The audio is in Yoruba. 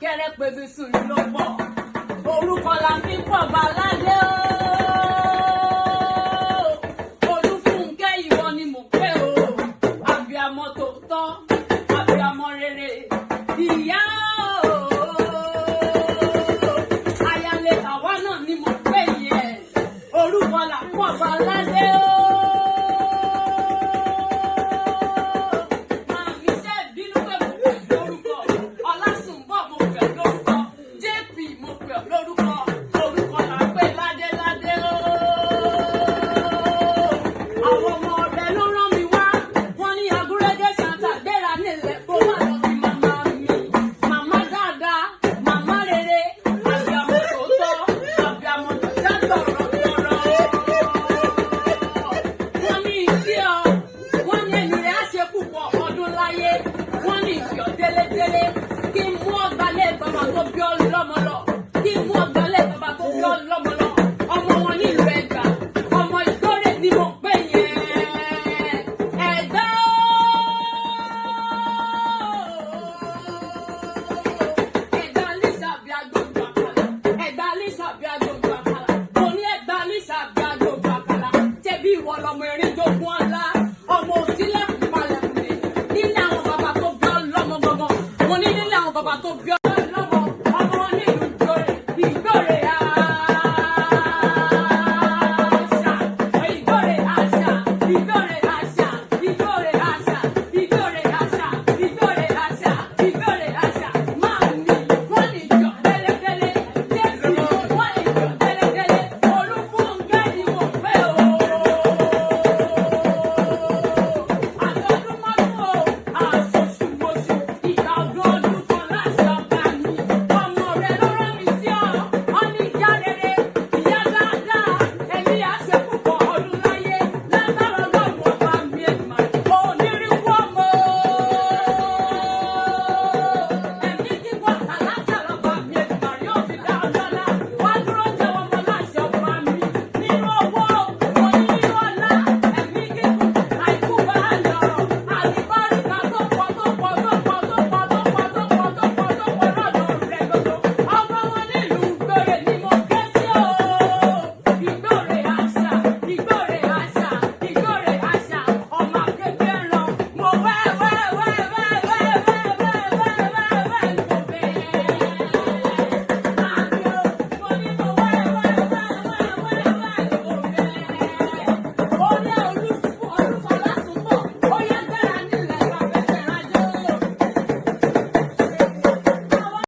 kẹ́rẹ́ pèsè sùn ló pọ̀ orúkọ la fi pọ̀ baládé o. Olúfúnkẹ́ ìwọ ni mò ń pè o, abiyamọ tòótọ́, abiyamọ rere, ìyá o. Ayálé àwa náà ni mò ń pè yẹn, orúkọ la pọ̀ baládé o. Wọ́n ní ìyọ̀ délédélé kí n mú ọgbàlẹ̀ bàbá tó bí ọ lọ́mọ lọ, kí n mú ọgbàlẹ̀ bàbá tó bí ọ lọ́mọ lọ. Ọmọ wọn nílùú Ẹ̀gbá, ọmọ Ìkórè ni mo pè yẹn. Ẹ̀gbá Ẹ̀gbá Lísà bí agbóǹgbò àkàlà, Ẹ̀gbá Lísà bí agbóǹgbò àkàlà. Mo ní Ẹ̀gbá Lísà bí agbóǹgbò àkàlà. Ṣebí ìwọ lọmọ erin jogún ọlá, ọmọ òsínlẹ̀ bàbá tó bí ọ.